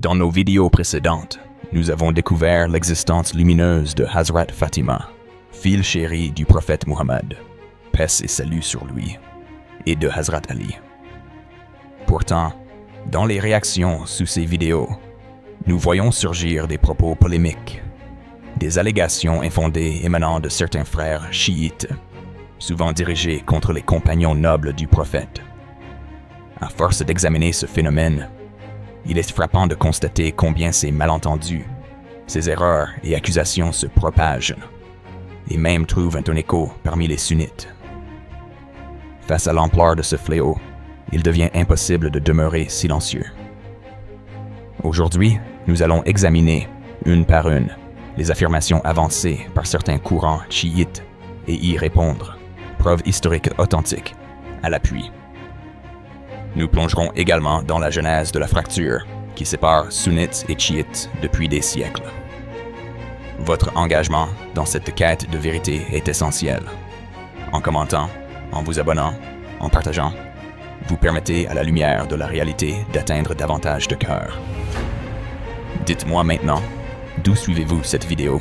Dans nos vidéos précédentes, nous avons découvert l'existence lumineuse de Hazrat Fatima, fille chérie du prophète Muhammad, paix et salut sur lui, et de Hazrat Ali. Pourtant, dans les réactions sous ces vidéos, nous voyons surgir des propos polémiques, des allégations infondées émanant de certains frères chiites, souvent dirigés contre les compagnons nobles du prophète. À force d'examiner ce phénomène, il est frappant de constater combien ces malentendus, ces erreurs et accusations se propagent, et même trouvent un écho parmi les sunnites. Face à l'ampleur de ce fléau, il devient impossible de demeurer silencieux. Aujourd'hui, nous allons examiner, une par une, les affirmations avancées par certains courants chiites et y répondre, preuve historique authentique, à l'appui. Nous plongerons également dans la genèse de la fracture qui sépare sunnites et chiites depuis des siècles. Votre engagement dans cette quête de vérité est essentiel. En commentant, en vous abonnant, en partageant, vous permettez à la lumière de la réalité d'atteindre davantage de cœurs. Dites-moi maintenant, d'où suivez-vous cette vidéo?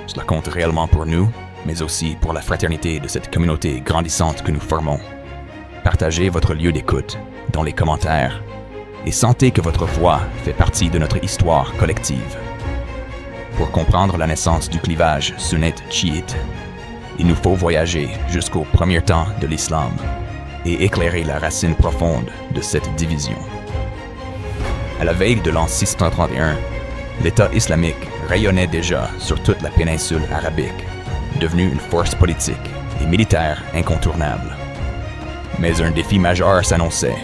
Cela compte réellement pour nous, mais aussi pour la fraternité de cette communauté grandissante que nous formons. Partagez votre lieu d'écoute dans les commentaires et sentez que votre voix fait partie de notre histoire collective. Pour comprendre la naissance du clivage sunnite-chiite, il nous faut voyager jusqu'aux premiers temps de l'islam et éclairer la racine profonde de cette division. À la veille de l'an 631, l'État islamique rayonnait déjà sur toute la péninsule arabique, devenu une force politique et militaire incontournable. Mais un défi majeur s'annonçait.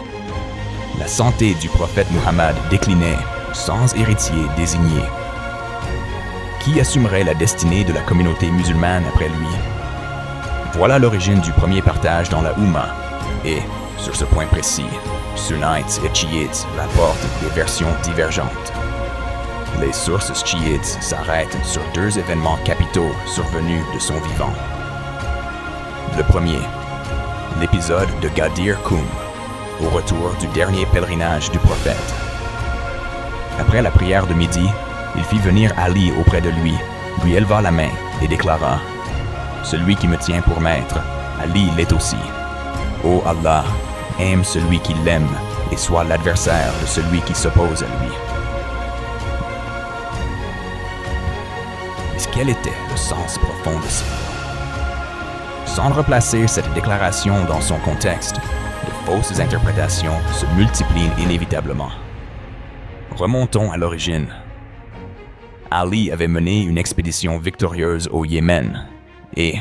La santé du prophète Muhammad déclinait sans héritier désigné. Qui assumerait la destinée de la communauté musulmane après lui? Voilà l'origine du premier partage dans la Oumma, et, sur ce point précis, sunnites et chiites rapportent des versions divergentes. Les sources chiites s'arrêtent sur deux événements capitaux survenus de son vivant. Le premier, l'épisode de Ghadir Khoum, au retour du dernier pèlerinage du prophète. Après la prière de midi, il fit venir Ali auprès de lui éleva la main et déclara « Celui qui me tient pour maître, Ali l'est aussi. Ô Allah, aime celui qui l'aime et sois l'adversaire de celui qui s'oppose à lui. » Mais quel était le sens profond de ces mots? Sans replacer cette déclaration dans son contexte, de fausses interprétations se multiplient inévitablement. Remontons à l'origine. Ali avait mené une expédition victorieuse au Yémen et,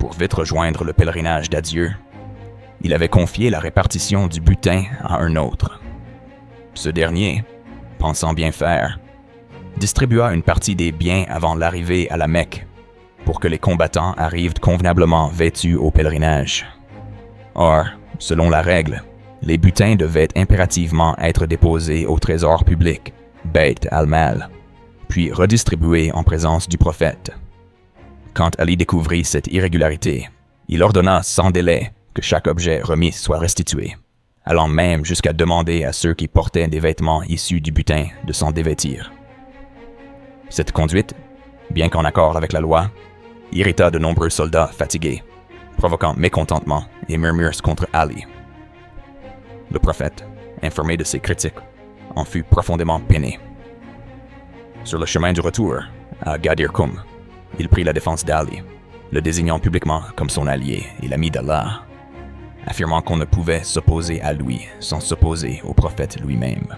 pour vite rejoindre le pèlerinage d'adieu, il avait confié la répartition du butin à un autre. Ce dernier, pensant bien faire, distribua une partie des biens avant l'arrivée à la Mecque, pour que les combattants arrivent convenablement vêtus au pèlerinage. Or, selon la règle, les butins devaient impérativement être déposés au trésor public, Bayt al-Mal, puis redistribués en présence du prophète. Quand Ali découvrit cette irrégularité, il ordonna sans délai que chaque objet remis soit restitué, allant même jusqu'à demander à ceux qui portaient des vêtements issus du butin de s'en dévêtir. Cette conduite, bien qu'en accord avec la loi, irrita de nombreux soldats fatigués, provoquant mécontentement et murmures contre Ali. Le prophète, informé de ces critiques, en fut profondément peiné. Sur le chemin du retour, à Ghadir Khoum, il prit la défense d'Ali, le désignant publiquement comme son allié et l'ami d'Allah, affirmant qu'on ne pouvait s'opposer à lui sans s'opposer au prophète lui-même.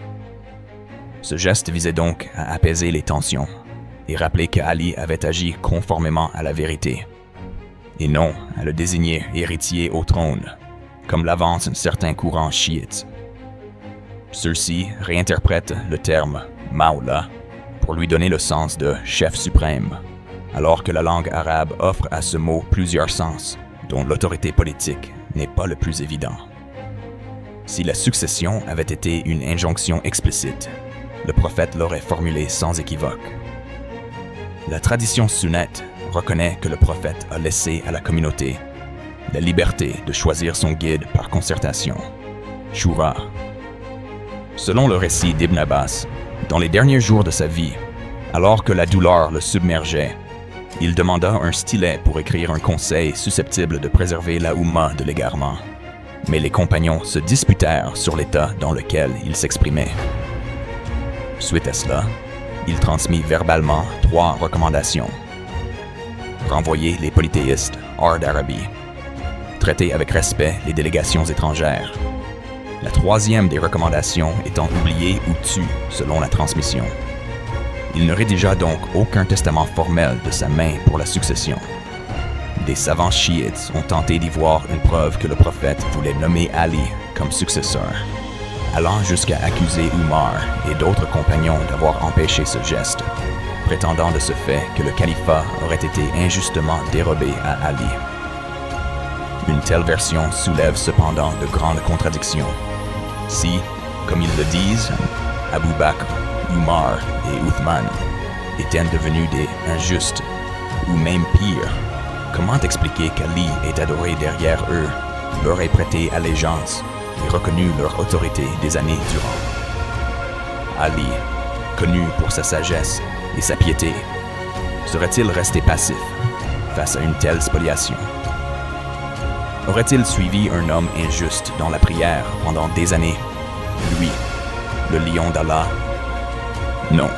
Ce geste visait donc à apaiser les tensions et rappeler qu'Ali avait agi conformément à la vérité, et non à le désigner héritier au trône, comme l'avance certains courants chiites. Ceux-ci réinterprètent le terme « Mawla » pour lui donner le sens de « chef suprême », alors que la langue arabe offre à ce mot plusieurs sens, dont l'autorité politique n'est pas le plus évident. Si la succession avait été une injonction explicite, le prophète l'aurait formulée sans équivoque. La tradition sunnite reconnaît que le prophète a laissé à la communauté la liberté de choisir son guide par concertation, Shura. Selon le récit d'Ibn Abbas, dans les derniers jours de sa vie, alors que la douleur le submergeait, il demanda un stylet pour écrire un conseil susceptible de préserver la Oumma de l'égarement. Mais les compagnons se disputèrent sur l'état dans lequel il s'exprimait. Suite à cela, il transmit verbalement 3 recommandations. Renvoyer les polythéistes hors d'Arabie. Traiter avec respect les délégations étrangères. La 3e des recommandations étant oubliée ou tue selon la transmission. Il ne rédigea donc aucun testament formel de sa main pour la succession. Des savants chiites ont tenté d'y voir une preuve que le prophète voulait nommer Ali comme successeur, allant jusqu'à accuser Umar et d'autres compagnons d'avoir empêché ce geste, prétendant de ce fait que le califat aurait été injustement dérobé à Ali. Une telle version soulève cependant de grandes contradictions. Si, comme ils le disent, Abu Bakr, Umar et Uthman étaient devenus des injustes, ou même pire, comment expliquer qu'Ali est adoré derrière eux, leur ait prêté allégeance et reconnu leur autorité des années durant? Ali, connu pour sa sagesse et sa piété, serait-il resté passif face à une telle spoliation? Aurait-il suivi un homme injuste dans la prière pendant des années? Lui, le lion d'Allah? Non.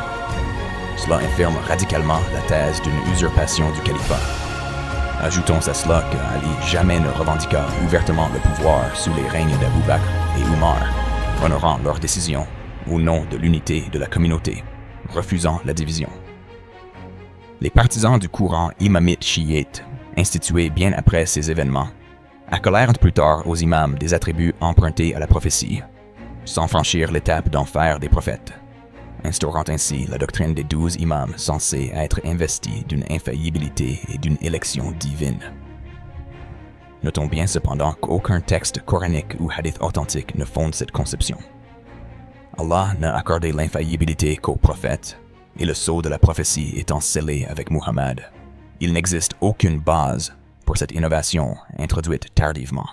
Cela infirme radicalement la thèse d'une usurpation du califat. Ajoutons à cela que Ali jamais ne revendiqua ouvertement le pouvoir sous les règnes d'Abu Bakr et Umar, honorant leurs décisions au nom de l'unité de la communauté, refusant la division. Les partisans du courant imamite chiite, institué bien après ces événements, accolèrent plus tard aux imams des attributs empruntés à la prophétie, sans franchir l'étape d'en faire des prophètes, instaurant ainsi la doctrine des 12 imams censés être investis d'une infaillibilité et d'une élection divine. Notons bien cependant qu'aucun texte coranique ou hadith authentique ne fonde cette conception. Allah n'a accordé l'infaillibilité qu'aux prophètes, et le sceau de la prophétie étant scellé avec Muhammad, il n'existe aucune base pour cette innovation introduite tardivement.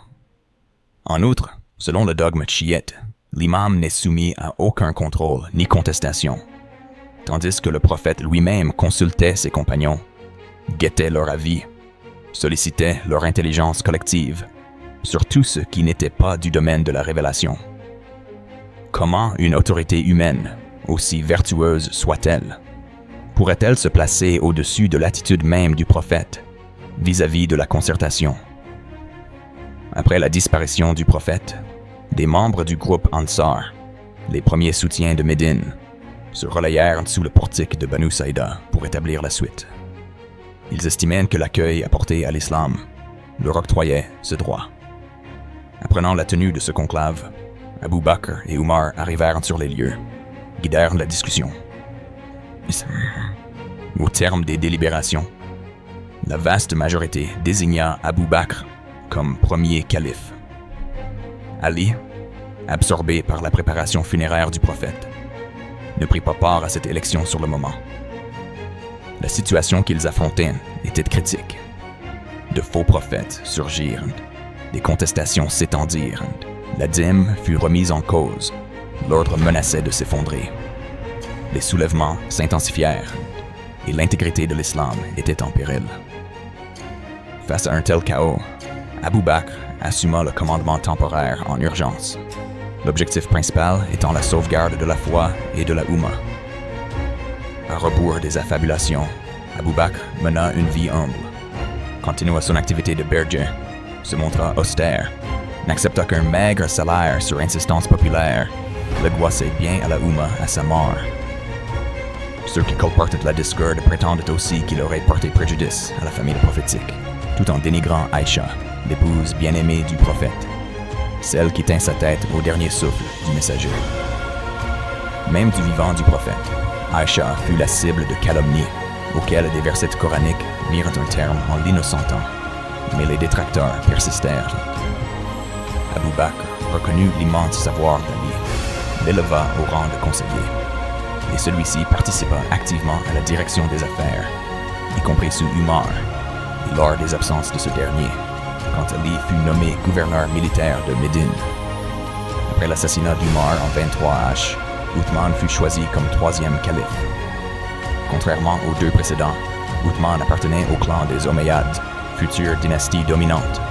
En outre, selon le dogme chiite, l'imam n'est soumis à aucun contrôle ni contestation, tandis que le prophète lui-même consultait ses compagnons, guettait leur avis, sollicitait leur intelligence collective sur tout ce qui n'était pas du domaine de la révélation. Comment une autorité humaine, aussi vertueuse soit-elle, pourrait-elle se placer au-dessus de l'attitude même du prophète vis-à-vis de la concertation? Après la disparition du prophète, des membres du groupe Ansar, les premiers soutiens de Médine, se relayèrent sous le portique de Banu Saïda pour établir la suite. Ils estimaient que l'accueil apporté à l'islam leur octroyait ce droit. Apprenant la tenue de ce conclave, Abu Bakr et Umar arrivèrent sur les lieux, guidèrent la discussion. Au terme des délibérations, la vaste majorité désigna Abu Bakr comme premier calife. Ali, absorbé par la préparation funéraire du prophète, ne prit pas part à cette élection sur le moment. La situation qu'ils affrontaient était critique. De faux prophètes surgirent, des contestations s'étendirent, la dîme fut remise en cause, l'ordre menaçait de s'effondrer. Les soulèvements s'intensifièrent et l'intégrité de l'islam était en péril. Face à un tel chaos, Abu Bakr assuma le commandement temporaire en urgence, l'objectif principal étant la sauvegarde de la foi et de la Oumma. À rebours des affabulations, Abu Bakr mena une vie humble, continua son activité de berger, se montra austère, n'accepta qu'un maigre salaire sur insistance populaire, le goissait bien à la Oumma à sa mort. Ceux qui colportent la discorde prétendent aussi qu'il aurait porté préjudice à la famille prophétique, tout en dénigrant Aïcha, l'épouse bien-aimée du prophète, celle qui tint sa tête au dernier souffle du messager. Même du vivant du prophète, Aïcha fut la cible de calomnies, auxquelles des versets coraniques mirent un terme en l'innocentant, mais les détracteurs persistèrent. Abu Bakr reconnut l'immense savoir d'Ali, l'éleva au rang de conseiller, et celui-ci participa activement à la direction des affaires, y compris sous Umar, et lors des absences de ce dernier, quand Ali fut nommé gouverneur militaire de Médine. Après l'assassinat d'Umar en 23H, Uthman fut choisi comme troisième calife. Contrairement aux deux précédents, Uthman appartenait au clan des Omeyyades, future dynastie dominante.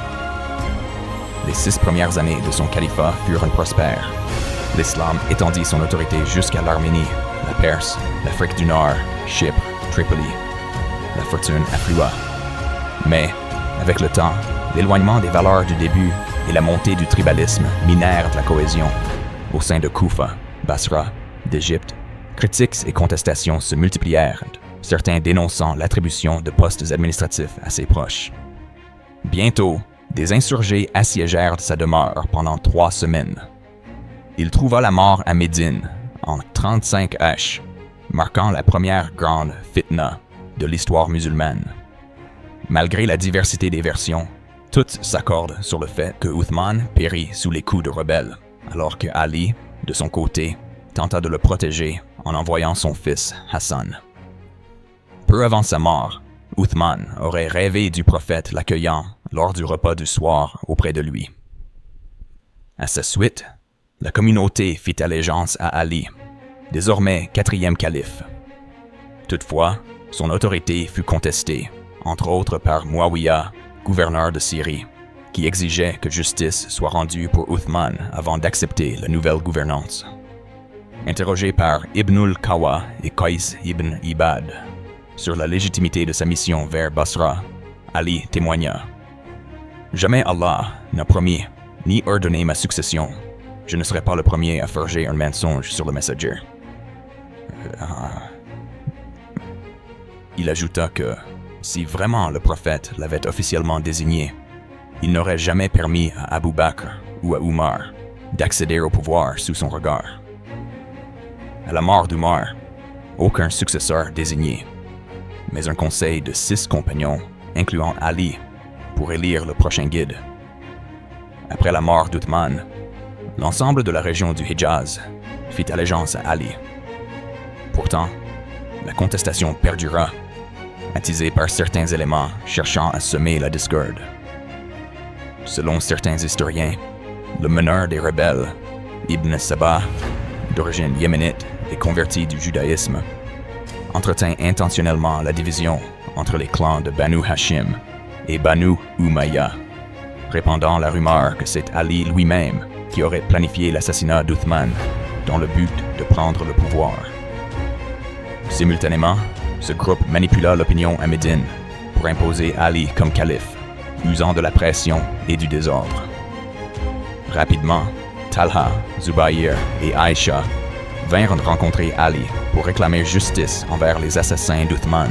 Les 6 premières années de son califat furent prospères. L'islam étendit son autorité jusqu'à l'Arménie, la Perse, l'Afrique du Nord, Chypre, Tripoli. La fortune afflua. Mais, avec le temps, l'éloignement des valeurs du début et la montée du tribalisme minèrent la cohésion. Au sein de Koufa, Basra, d'Égypte, critiques et contestations se multiplièrent, certains dénonçant l'attribution de postes administratifs à ses proches. Bientôt, des insurgés assiégèrent sa demeure pendant 3 semaines. Il trouva la mort à Médine, en 35H, marquant la première grande fitna de l'histoire musulmane. Malgré la diversité des versions, toutes s'accordent sur le fait que Uthman périt sous les coups de rebelles, alors que Ali, de son côté, tenta de le protéger en envoyant son fils Hassan. Peu avant sa mort, Uthman aurait rêvé du prophète l'accueillant lors du repas du soir auprès de lui. À sa suite, la communauté fit allégeance à Ali, désormais 4e calife. Toutefois, son autorité fut contestée, entre autres par Muawiyah, gouverneur de Syrie, qui exigeait que justice soit rendue pour Uthman avant d'accepter la nouvelle gouvernance. Interrogé par Ibnul Qawa et Qais ibn Ibad sur la légitimité de sa mission vers Basra, Ali témoigna « Jamais Allah n'a promis ni ordonné ma succession. Je ne serai pas le premier à forger un mensonge sur le messager. » Il ajouta que, si vraiment le prophète l'avait officiellement désigné, il n'aurait jamais permis à Abu Bakr ou à Umar d'accéder au pouvoir sous son regard. À la mort d'Umar, aucun successeur désigné, mais un conseil de 6 compagnons, incluant Ali, pour élire le prochain guide. Après la mort d'Uthman, l'ensemble de la région du Hijaz fit allégeance à Ali. Pourtant, la contestation perdura, attisée par certains éléments cherchant à semer la discorde. Selon certains historiens, le meneur des rebelles, Ibn Sabah, d'origine yéménite et converti du judaïsme, entretint intentionnellement la division entre les clans de Banu Hashim et Banu Umayya, répandant la rumeur que c'est Ali lui-même qui aurait planifié l'assassinat d'Uthman dans le but de prendre le pouvoir. Simultanément, ce groupe manipula l'opinion à Médine pour imposer Ali comme calife, usant de la pression et du désordre. Rapidement, Talha, Zubayr et Aïcha vinrent rencontrer Ali pour réclamer justice envers les assassins d'Uthman.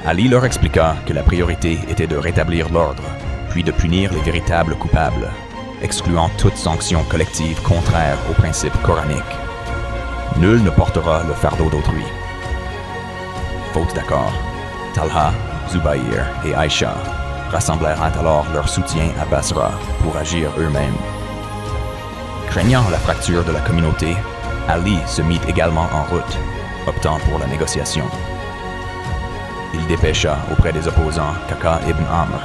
Ali leur expliqua que la priorité était de rétablir l'ordre, puis de punir les véritables coupables, excluant toute sanction collective contraire aux principes coraniques. Nul ne portera le fardeau d'autrui. Faute d'accord, Talha, Zubayr et Aïcha rassemblèrent alors leur soutien à Basra pour agir eux-mêmes. Craignant la fracture de la communauté, Ali se mit également en route, optant pour la négociation. Il dépêcha auprès des opposants Kaka ibn Amr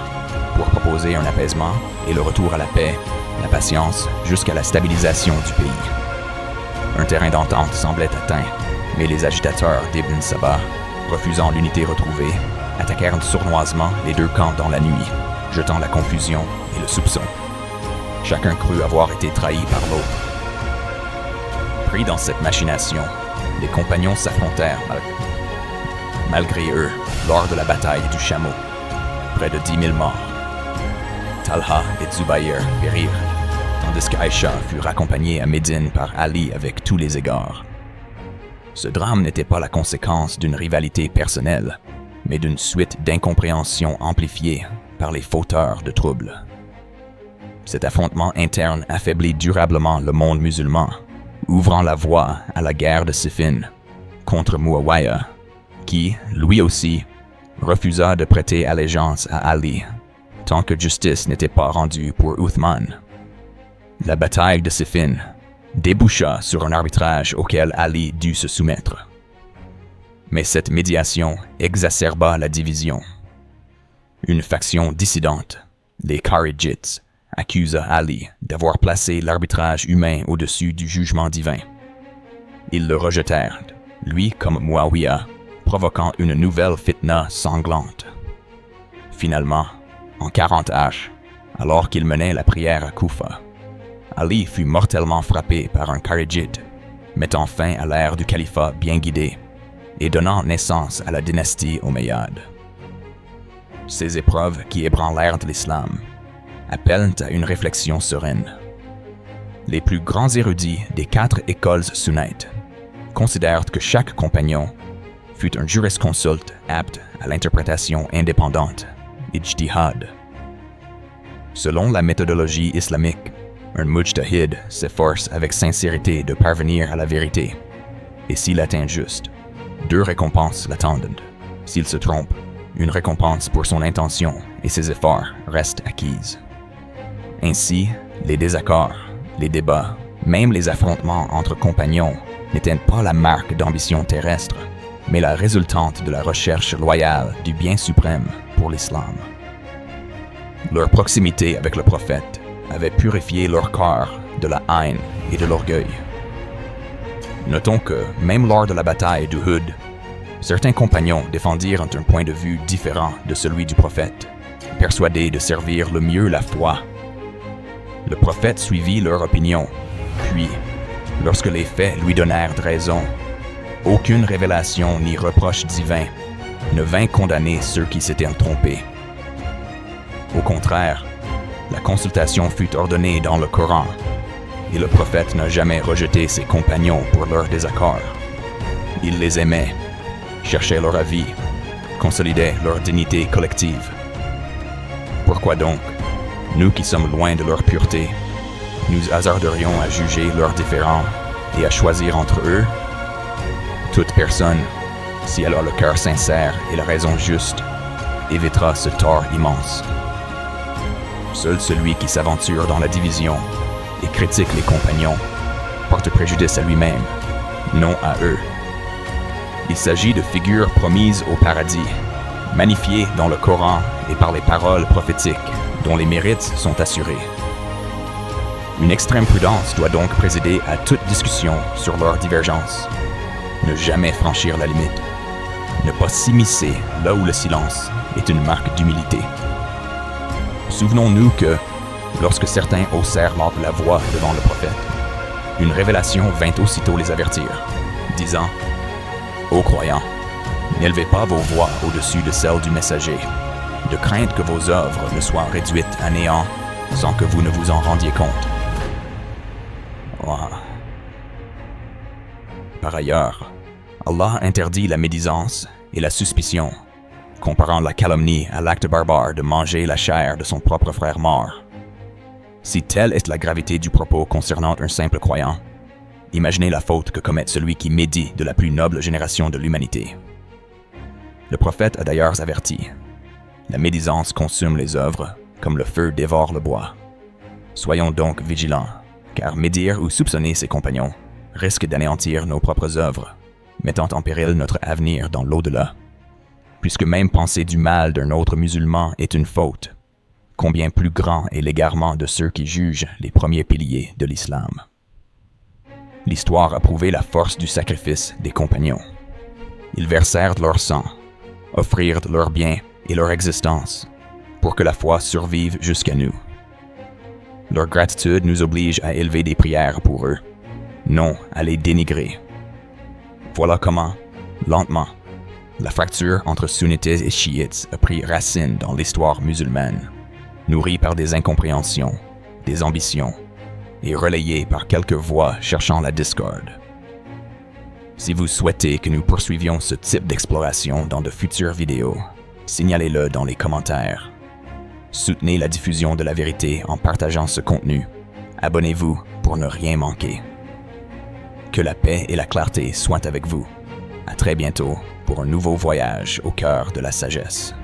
pour proposer un apaisement et le retour à la paix, la patience, jusqu'à la stabilisation du pays. Un terrain d'entente semblait atteint, mais les agitateurs d'Ibn Sabah, refusant l'unité retrouvée, attaquèrent sournoisement les 2 camps dans la nuit, jetant la confusion et le soupçon. Chacun crut avoir été trahi par l'autre. Pris dans cette machination, les compagnons s'affrontèrent malgré eux lors de la bataille du Chameau. Près de 10 000 morts. Talha et Zubayr périrent, tandis qu'Aïcha fut raccompagnée à Médine par Ali avec tous les égards. Ce drame n'était pas la conséquence d'une rivalité personnelle, mais d'une suite d'incompréhensions amplifiées par les fauteurs de troubles. Cet affrontement interne affaiblit durablement le monde musulman, ouvrant la voie à la guerre de Siffin contre Muawiyah, qui, lui aussi, refusa de prêter allégeance à Ali, tant que justice n'était pas rendue pour Uthman. La bataille de Siffin déboucha sur un arbitrage auquel Ali dut se soumettre. Mais cette médiation exacerba la division. Une faction dissidente, les Kharijites, accusa Ali d'avoir placé l'arbitrage humain au-dessus du jugement divin. Ils le rejetèrent, lui comme Muawiyah, provoquant une nouvelle fitna sanglante. Finalement, en 40 H, alors qu'il menait la prière à Koufa, Ali fut mortellement frappé par un kharijit, mettant fin à l'ère du califat bien guidé et donnant naissance à la dynastie Omeyyade. Ces épreuves qui ébranlèrent l'islam appellent à une réflexion sereine. Les plus grands érudits des 4 écoles sunnites considèrent que chaque compagnon fut un jurisconsulte apte à l'interprétation indépendante, ijtihad. Selon la méthodologie islamique, un mujtahid s'efforce avec sincérité de parvenir à la vérité, et s'il atteint juste, 2 récompenses l'attendent. S'il se trompe, une récompense pour son intention et ses efforts reste acquise. Ainsi, les désaccords, les débats, même les affrontements entre compagnons n'étaient pas la marque d'ambition terrestre, mais la résultante de la recherche loyale du bien suprême pour l'islam. Leur proximité avec le prophète avait purifié leur corps de la haine et de l'orgueil. Notons que, même lors de la bataille d'Uhud, certains compagnons défendirent un point de vue différent de celui du prophète, persuadés de servir le mieux la foi. Le prophète suivit leur opinion, puis, lorsque les faits lui donnèrent raison, aucune révélation ni reproche divin ne vint condamner ceux qui s'étaient trompés. Au contraire, la consultation fut ordonnée dans le Coran, et le prophète n'a jamais rejeté ses compagnons pour leurs désaccords. Il les aimait, cherchait leur avis, consolidait leur dignité collective. Pourquoi donc, nous qui sommes loin de leur pureté, nous hasarderions à juger leurs différends et à choisir entre eux? Toute personne, si elle a le cœur sincère et la raison juste, évitera ce tort immense. Seul celui qui s'aventure dans la division et critique les compagnons porte préjudice à lui-même, non à eux. Il s'agit de figures promises au paradis, magnifiées dans le Coran et par les paroles prophétiques, dont les mérites sont assurés. Une extrême prudence doit donc présider à toute discussion sur leurs divergences. Ne jamais franchir la limite. Ne pas s'immiscer là où le silence est une marque d'humilité. Souvenons-nous que, lorsque certains haussèrent la voix devant le prophète, une révélation vint aussitôt les avertir, disant « Ô croyants, n'élevez pas vos voix au-dessus de celles du messager, de crainte que vos œuvres ne soient réduites à néant sans que vous ne vous en rendiez compte. » Par ailleurs, Allah interdit la médisance et la suspicion, comparant la calomnie à l'acte barbare de manger la chair de son propre frère mort. Si telle est la gravité du propos concernant un simple croyant, imaginez la faute que commet celui qui médit de la plus noble génération de l'humanité. Le prophète a d'ailleurs averti, la médisance consume les œuvres comme le feu dévore le bois. Soyons donc vigilants, car médire ou soupçonner ses compagnons risque d'anéantir nos propres œuvres, mettant en péril notre avenir dans l'au-delà. Puisque même penser du mal d'un autre musulman est une faute, combien plus grand est l'égarement de ceux qui jugent les premiers piliers de l'islam. L'histoire a prouvé la force du sacrifice des compagnons. Ils versèrent leur sang, offrirent leurs biens et leur existence pour que la foi survive jusqu'à nous. Leur gratitude nous oblige à élever des prières pour eux, non à les dénigrer. Voilà comment, lentement, la fracture entre sunnites et chiites a pris racine dans l'histoire musulmane, nourrie par des incompréhensions, des ambitions, et relayée par quelques voix cherchant la discorde. Si vous souhaitez que nous poursuivions ce type d'exploration dans de futures vidéos, signalez-le dans les commentaires. Soutenez la diffusion de la vérité en partageant ce contenu. Abonnez-vous pour ne rien manquer. Que la paix et la clarté soient avec vous. À très bientôt pour un nouveau voyage au cœur de la sagesse.